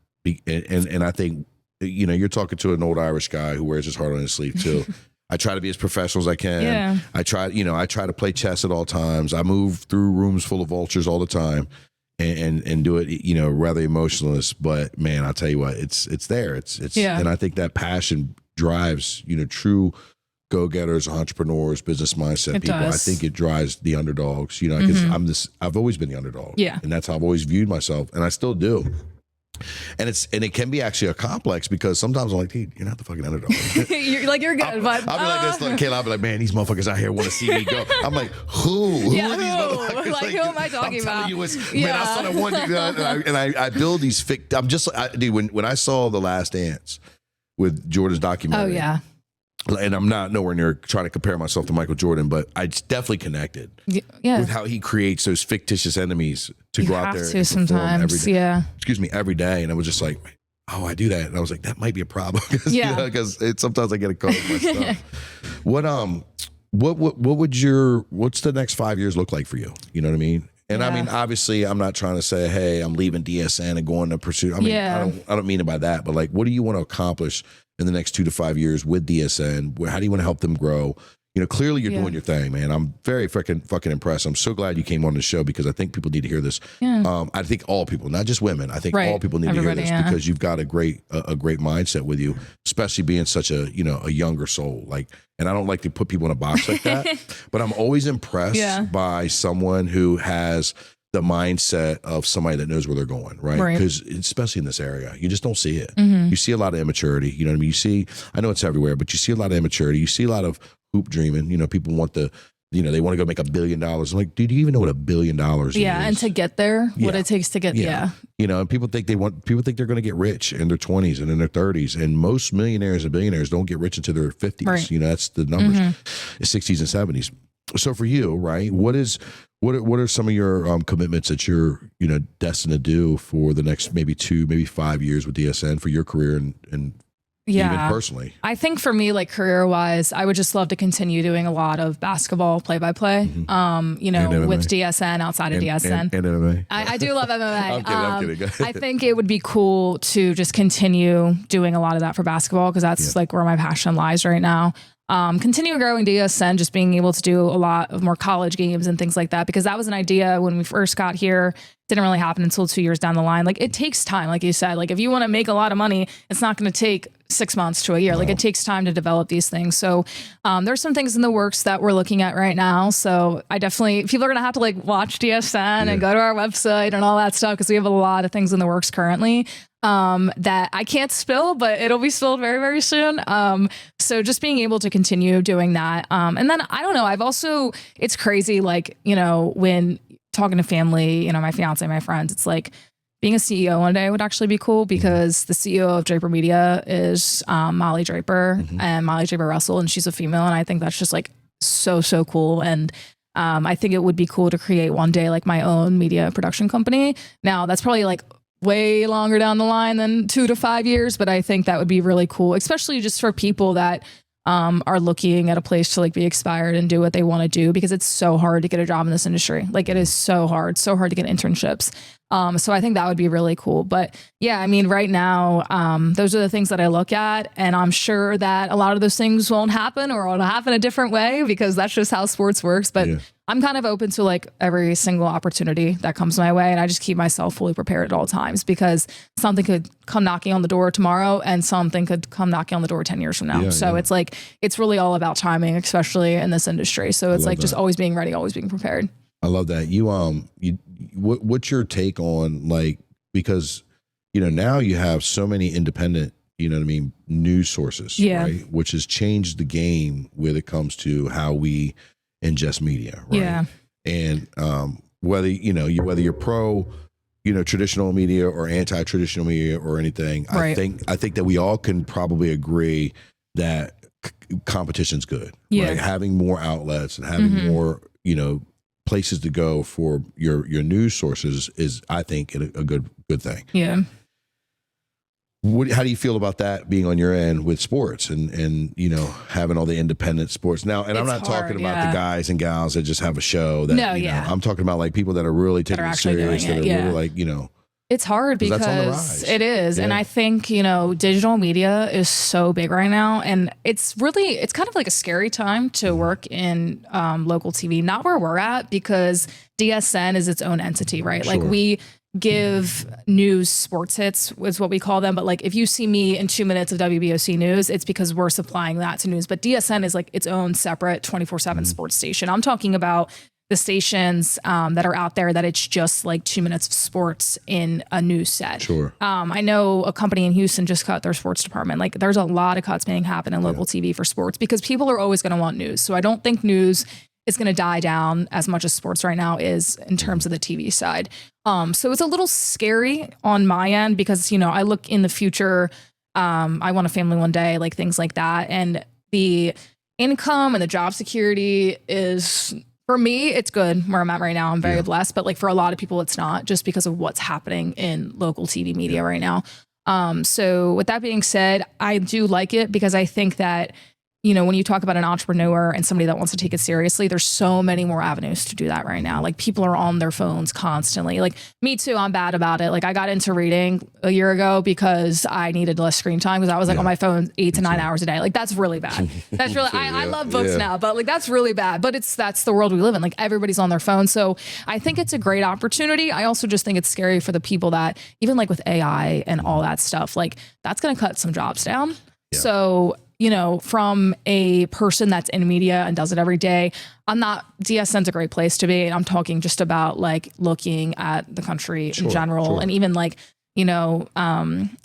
and I think, you know, you're talking to an old Irish guy who wears his heart on his sleeve too. I try to be as professional as I can. Yeah. I try to play chess at all times. I move through rooms full of vultures all the time, and do it, you know, rather emotionless. But man, I'll tell you what, it's there. It's and I think that passion drives, you know, true go-getters, entrepreneurs, business mindset people. I think it drives the underdogs, you know, because I've always been the underdog. Yeah. And that's how I've always viewed myself, and I still do. And it can be actually a complex, because sometimes I'm like, dude, you're not the fucking underdog. you're good, but I'll be like this, like Kayla, I'll be like, man, these motherfuckers out here want to see me go. I'm like, who? Yeah, who are these motherfuckers? Like, who am I talking about? You, man, I saw that one dude, and I build these I'm just like, dude, when I saw The Last Dance with Jordan's documentary. Oh yeah. And I'm not nowhere near trying to compare myself to Michael Jordan, but I just definitely connected with how he creates those fictitious enemies to go out there and sometimes, every day. And I was just like, oh, I do that. And I was like, that might be a problem. Because sometimes I get caught with my stuff. What's the next 5 years look like for you? You know what I mean? And I mean, obviously, I'm not trying to say, hey, I'm leaving DSN and going to pursue. I mean, I don't mean it by that, but like, what do you want to accomplish in the next 2 to 5 years with DSN? How do you want to help them grow? You know, clearly you're doing your thing, man. I'm very fucking impressed. I'm so glad you came on the show, because I think people need to hear this. Yeah. I think all people, not just women. I think all people need to hear this, because you've got a great mindset with you, especially being such a, you know, a younger soul. Like, and I don't like to put people in a box like that, but I'm always impressed by someone who has the mindset of somebody that knows where they're going, right? Because especially in this area, you just don't see it. You see a lot of immaturity. You know what I mean? You see, I know it's everywhere, but you see a lot of immaturity. You see a lot of hoop dreaming. You know, people want they want to go make $1 billion. I'm like, dude, do you even know what $1 billion is? Yeah, and to get there, what it takes to get You know, and people think they're going to get rich in their 20s and in their 30s, and most millionaires and billionaires don't get rich until their 50s. Right. You know, that's the numbers, 60s and 70s. So for you, right, what are some of your commitments that you're, you know, destined to do for the next maybe 2, maybe 5 years with DSN for your career and even personally? I think for me, like career-wise, I would just love to continue doing a lot of basketball play-by-play, you know, with DSN, outside of DSN. And MMA. I do love MMA. I'm kidding. I think it would be cool to just continue doing a lot of that for basketball, because that's like where my passion lies right now. Continue growing DSN, just being able to do a lot of more college games and things like that, because that was an idea when we first got here. Didn't really happen until 2 years down the line. Like, it takes time. Like you said, like if you want to make a lot of money, it's not going to take 6 months to a year. Like, it takes time to develop these things. So there's some things in the works that we're looking at right now. So I definitely, people are going to have to like watch DSN and go to our website and all that stuff, because we have a lot of things in the works currently that I can't spill, but it'll be spilled very, very soon. So just being able to continue doing that. And then I don't know, I've also, it's crazy. Like, you know, when talking to family, you know, my fiance, my friends, it's like being a CEO one day would actually be cool, because the CEO of Draper Media is Molly Draper and Molly Draper Russell, and she's a female. And I think that's just like so cool. And I think it would be cool to create one day like my own media production company. Now that's probably like way longer down the line than 2 to 5 years, but I think that would be really cool, especially just for people that are looking at a place to like be inspired and do what they want to do, because it's so hard to get a job in this industry. Like, it is so hard to get internships. So I think that would be really cool. But yeah, I mean, right now, those are the things that I look at, and I'm sure that a lot of those things won't happen, or it'll happen a different way, because that's just how sports works. But I'm kind of open to like every single opportunity that comes my way, and I just keep myself fully prepared at all times, because something could come knocking on the door tomorrow, and something could come knocking on the door 10 years from now. So it's like, it's really all about timing, especially in this industry. So it's like just always being ready, always being prepared. I love that. What's your take on, like, because, you know, now you have so many independent, you know what I mean, news sources, right? Which has changed the game when it comes to how we ingest media, right? Yeah. And whether you're pro, you know, traditional media or anti-traditional media or anything, I think that we all can probably agree that competition's good. Right? Having more outlets and having more, you know, places to go for your news sources is, I think, a good thing. Yeah. How do you feel about that being on your end with sports and having all the independent sports now? And I'm not talking about the guys and gals that just have a show. That, I'm talking about like people that are really taking it serious. That are really like, It's hard because it is. Yeah. And I think, digital media is so big right now. And it's kind of like a scary time to work in local TV, not where we're at, because DSN is its own entity, right? Sure. Like we give news sports hits is what we call them. But like if you see me in 2 minutes of WBOC news, it's because we're supplying that to news. But DSN is like its own separate 24/7 sports station. I'm talking about the stations that are out there that it's just like 2 minutes of sports in a news set. Sure. I know a company in Houston just cut their sports department. Like there's a lot of cuts being happened in local TV for sports because people are always going to want news. So I don't think news is going to die down as much as sports right now is in terms of the TV side. So it's a little scary on my end because, I look in the future. I want a family one day, like things like that. And the income and the job security is... For me, it's good where I'm at right now. I'm very blessed, but like for a lot of people, it's not just because of what's happening in local TV media right now. So with that being said, I do like it because I think that, when you talk about an entrepreneur and somebody that wants to take it seriously, there's so many more avenues to do that right now. Like people are on their phones constantly. Like me too, I'm bad about it. Like I got into reading a year ago because I needed less screen time because I was like on my phone 8 to 9 hours a day. Like that's really bad. That's really, I love books now, but like that's really bad. But that's the world we live in. Like everybody's on their phone. So I think it's a great opportunity. I also just think it's scary for the people that even like with AI and all that stuff, like that's going to cut some jobs down. Yeah. So from a person that's in media and does it every day, DSN's a great place to be. And I'm talking just about like looking at the country in general and even like,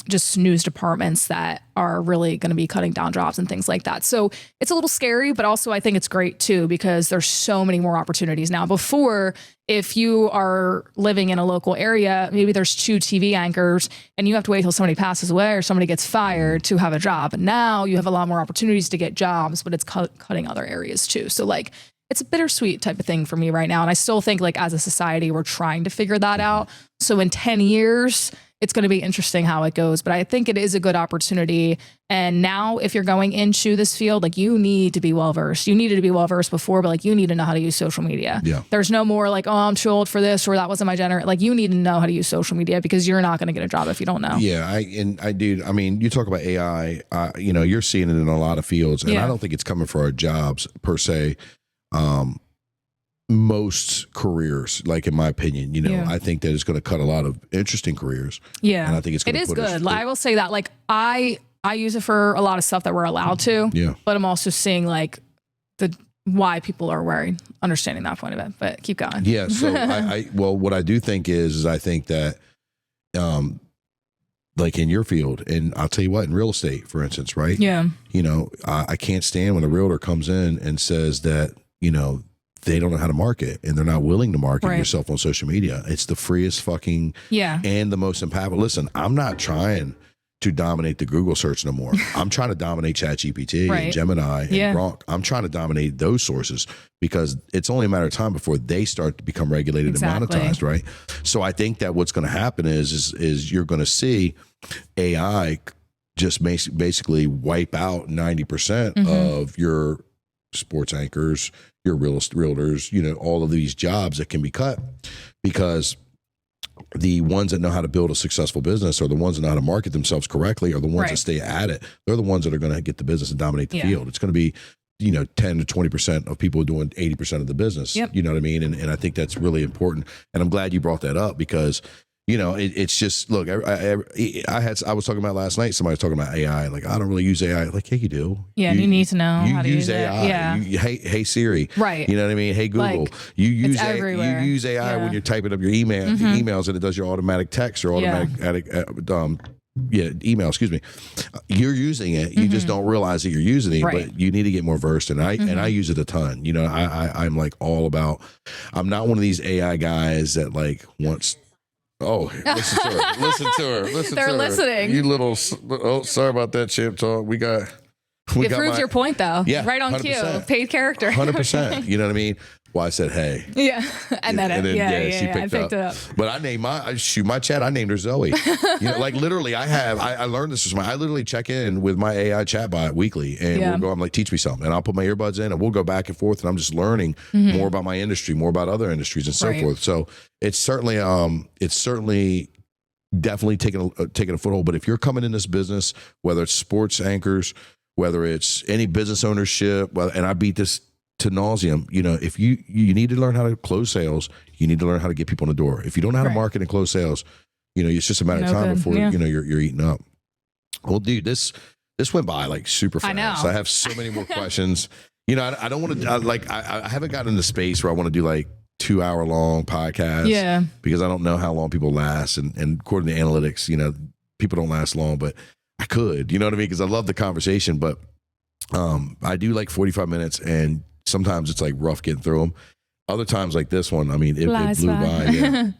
just news departments that are really going to be cutting down jobs and things like that. So it's a little scary, but also I think it's great too, because there's so many more opportunities now. Before, if you are living in a local area, maybe there's 2 TV anchors and you have to wait till somebody passes away or somebody gets fired to have a job. And now you have a lot more opportunities to get jobs, but it's cutting other areas too. So like, it's a bittersweet type of thing for me right now. And I still think like as a society, we're trying to figure that out. So in 10 years, it's going to be interesting how it goes, but I think it is a good opportunity. And now if you're going into this field, like you need to be well-versed. You needed to be well-versed before, but like you need to know how to use social media. Yeah. There's no more like, oh, I'm too old for this, or that wasn't my generation. Like you need to know how to use social media because you're not going to get a job if you don't know. Yeah. I do. I mean, you talk about AI, you're seeing it in a lot of fields and I don't think it's coming for our jobs per se. Most careers, like in my opinion, I think that it's going to cut a lot of interesting careers. Yeah. And I think it is good. I will say that like I use it for a lot of stuff that we're allowed to, but I'm also seeing like why people are worried, understanding that point of it, but keep going. Yeah. So well, what I do think is I think that, like in your field, and I'll tell you what, in real estate, for instance, right? Yeah. I can't stand when a realtor comes in and says that, they don't know how to market and they're not willing to market yourself on social media. It's the freest fucking and the most impactful. Listen, I'm not trying to dominate the Google search no more. I'm trying to dominate ChatGPT and Gemini and Gronk. I'm trying to dominate those sources because it's only a matter of time before they start to become regulated and monetized, right? So I think that what's going to happen is you're going to see AI just basically wipe out 90% of your sports anchors, your realtors, all of these jobs that can be cut because the ones that know how to build a successful business or the ones that know how to market themselves correctly are the ones that stay at it. They're the ones that are going to get the business and dominate the field. It's going to be, 10 to 20% of people doing 80% of the business. Yep. You know what I mean? And I think that's really important. And I'm glad you brought that up because it's just, look, I was talking about last night, somebody was talking about AI. Like, I don't really use AI. Like, hey, you do. Yeah, you need to know how to use AI. It. Yeah. Hey Siri. Right. You know what I mean? Hey, Google. Like, you use AI when you're typing up your emails and it does your automatic text or automatic email, excuse me. You're using it. You just don't realize that you're using it, but you need to get more versed. And I use it a ton. I'm like all about, I'm not one of these AI guys that like wants. Oh, listen to her. Listen to her. They're listening. You little. Oh, sorry about that, Chip Talk. We got It proves your point, though. Yeah, right on 100%. cue. Paid character. 100%. You know what I mean? Well, I said, hey. Yeah. And then she I picked it up. But I named my chat, I named her Zoe. Like literally I learned this from I literally check in with my AI chatbot weekly and we'll go, I'm like, teach me something. And I'll put my earbuds in and we'll go back and forth and I'm just learning more about my industry, more about other industries and so forth. So it's certainly definitely taking a foothold. But if you're coming in this business, whether it's sports anchors, whether it's any business ownership, and I beat this to nauseum, if you need to learn how to close sales, you need to learn how to get people in the door. If you don't know how to market and close sales, it's just a matter of time before you're eating up. Well, dude, this went by like super fast. I know. So I have so many more questions. I don't want to I haven't gotten into space where I want to do like 2-hour long podcasts. Yeah. Because I don't know how long people last, and according to analytics, people don't last long, but I could. You know what I mean? Because I love the conversation, but I do like 45 minutes, and sometimes it's like rough getting through them. Other times like this one, I mean, it blew by. Yeah.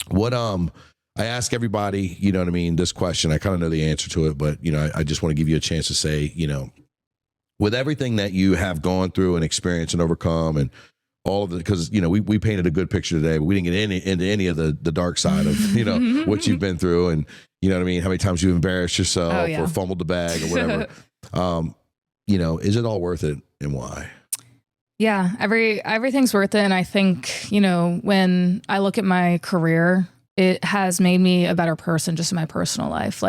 What I ask everybody, you know what I mean, this question, I kind of know the answer to it, but I just want to give you a chance to say, with everything that you have gone through and experienced and overcome and all of it, because we painted a good picture today, but we didn't get into any of the dark side of what you've been through, and you know what I mean, how many times you've embarrassed yourself or fumbled the bag or whatever. Is it all worth it, and why? Yeah, everything's worth it. And I think, when I look at my career, it has made me a better person just in my personal life.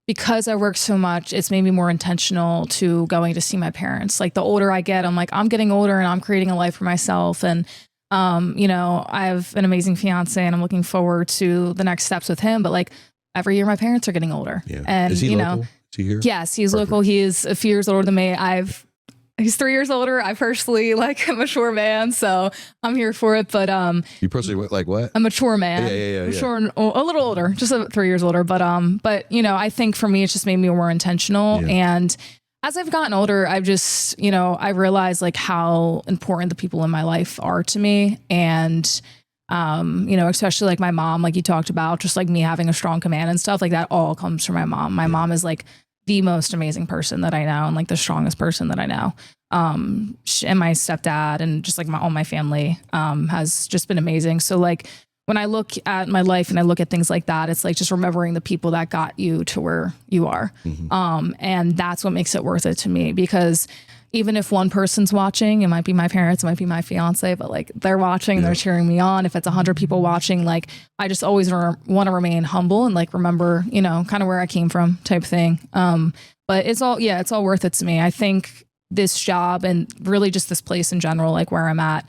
Because I work so much, it's made me more intentional to going to see my parents. Like the older I get, I'm like, I'm getting older and I'm creating a life for myself. And, I have an amazing fiance and I'm looking forward to the next steps with him. But like every year my parents are getting older. Yeah. And, is he local? Is he here? Yes, he's local. He is a few years older than me. He's 3 years older. I personally a mature man, so I'm here for it. But you personally like what? A mature man. Yeah. Mature, a little older, just 3 years older. But I think for me, it's just made me more intentional. Yeah. And as I've gotten older, I've just I realized like how important the people in my life are to me, and especially like my mom, like you talked about, just like me having a strong command and stuff like that, all comes from my mom. My mom is like the most amazing person that I know and like the strongest person that I know. And my stepdad and just like all my family has just been amazing. So like when I look at my life and I look at things like that, it's like just remembering the people that got you to where you are. Mm-hmm. And that's what makes it worth it to me, because even if one person's watching, it might be my parents, it might be my fiance, but like they're watching, they're cheering me on. If it's 100 people watching, like I just always want to remain humble and like remember, kind of where I came from type thing. But it's all worth it to me. I think this job and really just this place in general, like where I'm at,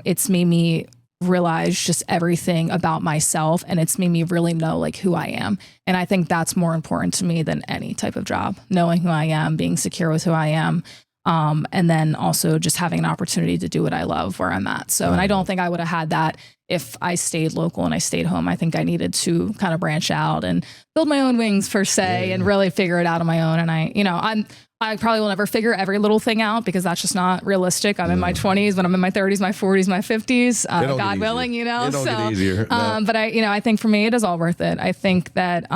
it's made me realize just everything about myself, and it's made me really know like who I am. And I think that's more important to me than any type of job, knowing who I am, being secure with who I am. And then also just having an opportunity to do what I love where I'm at. So, and I don't think I would have had that if I stayed local and I stayed home. I think I needed to kind of branch out and build my own wings per se, and really figure it out on my own. And I probably will never figure every little thing out, because that's just not realistic. I'm in my 20s, but I'm in my 30s, my 40s, my 50s, God willing, It don't get easier. No. But I think for me, it is all worth it. I think that,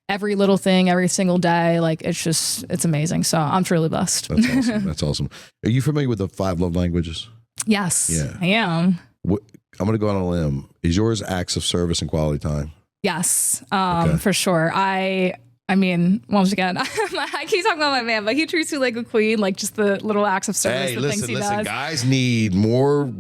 every little thing, every single day, like it's amazing. So I'm truly blessed. That's awesome. That's awesome. Are you familiar with the 5 love languages? Yes, I am. I'm going to go on a limb. Is yours acts of service and quality time? Yes, for sure. I mean, once again, I keep talking about my man, but he treats me like a queen, like just the little acts of service, things he does. Guys need more.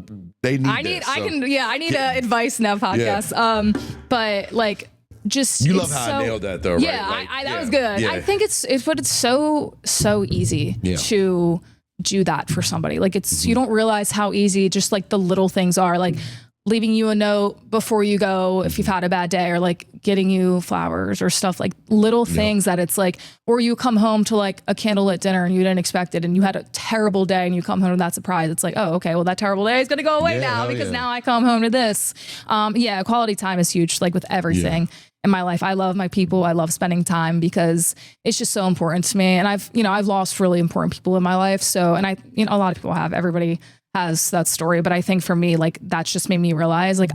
They need I need advice in that podcast. Yeah. But like, just you love how I nailed that though, right? Yeah, that was good. Yeah. I think it's so easy to do that for somebody. Like it's you don't realize how easy just like the little things are, like leaving you a note before you go if you've had a bad day, or like getting you flowers or stuff, like little things that it's like, or you come home to like a candlelit dinner and you didn't expect it and you had a terrible day and you come home to that surprise. It's like, oh, okay, well that terrible day is going to go away now because now I come home to this. Quality time is huge, like with everything in my life. I love my people. I love spending time because it's just so important to me. And I've lost really important people in my life. So, and a lot of people have, everybody has that story. But I think for me, like, that's just made me realize, like,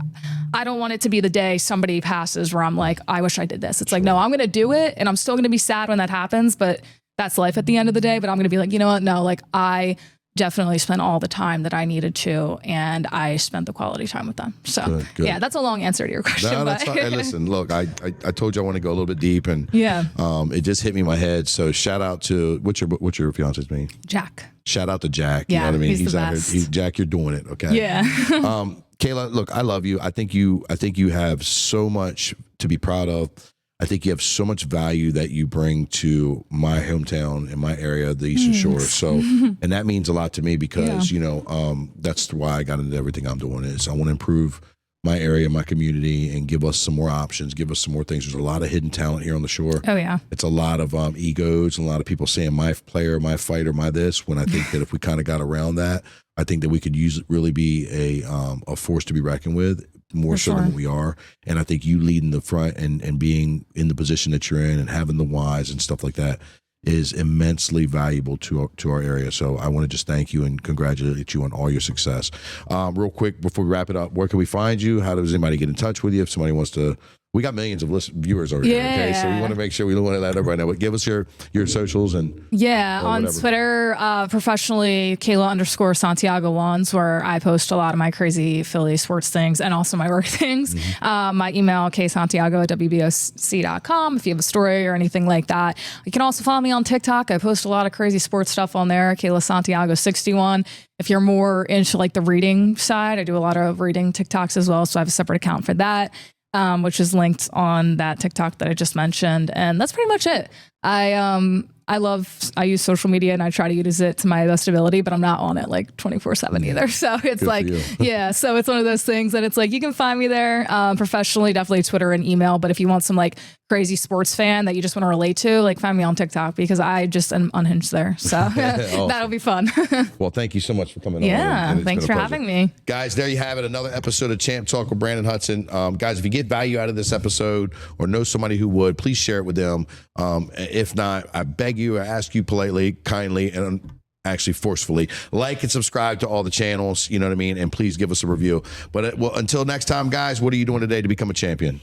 I don't want it to be the day somebody passes where I'm like, I wish I did this. It's like, no, I'm going to do it. And I'm still going to be sad when that happens. But that's life at the end of the day. But I'm going to be like, you know what? No, like I definitely spent all the time that I needed to, and I spent the quality time with them. So Good. yeah, that's a long answer to your question. No, but that's fine. Hey, listen, look, I told you I want to go a little bit deep, and it just hit me in my head. So shout out to what's your fiance's name? Jack. Shout out to Jack. Yeah, you know what I mean? he's the out best. here. Jack, you're doing it. Okay. Yeah. Kayla, look, I love you. I think you have so much to be proud of. I think you have so much value that you bring to my hometown and my area, the Eastern Shore. So, and that means a lot to me because, that's why I got into everything I'm doing is I want to improve my area, my community, and give us some more options, give us some more things. There's a lot of hidden talent here on the shore. Oh yeah. It's a lot of egos and a lot of people saying my player, my fighter, my this, when I think that if we kind of got around that, I think that we could really be a force to be reckoned with, more so than we are. And I think you leading the front and being in the position that you're in and having the whys and stuff like that is immensely valuable to our area. So I want to just thank you and congratulate you on all your success. Real quick, before we wrap it up, where can we find you? How does anybody get in touch with you? If somebody wants to, we got millions of viewers over here. Okay, so we want to make sure we don't want to let everybody know. Give us your socials and on whatever. Twitter, professionally Kayla_Santiago ones, where I post a lot of my crazy Philly sports things and also my work things. My email ksantiago@wboc.com if you have a story or anything like that. You can also follow me on TikTok. I post a lot of crazy sports stuff on there. Kayla Santiago 61. If you're more into like the reading side, I do a lot of reading TikToks as well, so I have a separate account for that. Which is linked on that TikTok that I just mentioned. And that's pretty much it. I use social media and I try to use it to my best ability, but I'm not on it like 24/7 either. So it's so it's one of those things that it's like, you can find me there professionally, definitely Twitter and email. But if you want some like crazy sports fan that you just want to relate to, like find me on TikTok because I just am unhinged there. So Awesome. That'll be fun. Well, thank you so much for coming on. Yeah, thanks for having me. Guys, there you have it. Another episode of Champ Talk with Branden Hudson. Guys, if you get value out of this episode or know somebody who would, please share it with them. If not, I beg you, I ask you politely, kindly, and actually forcefully, like and subscribe to all the channels, you know what I mean? And please give us a review. But until next time, guys, what are you doing today to become a champion?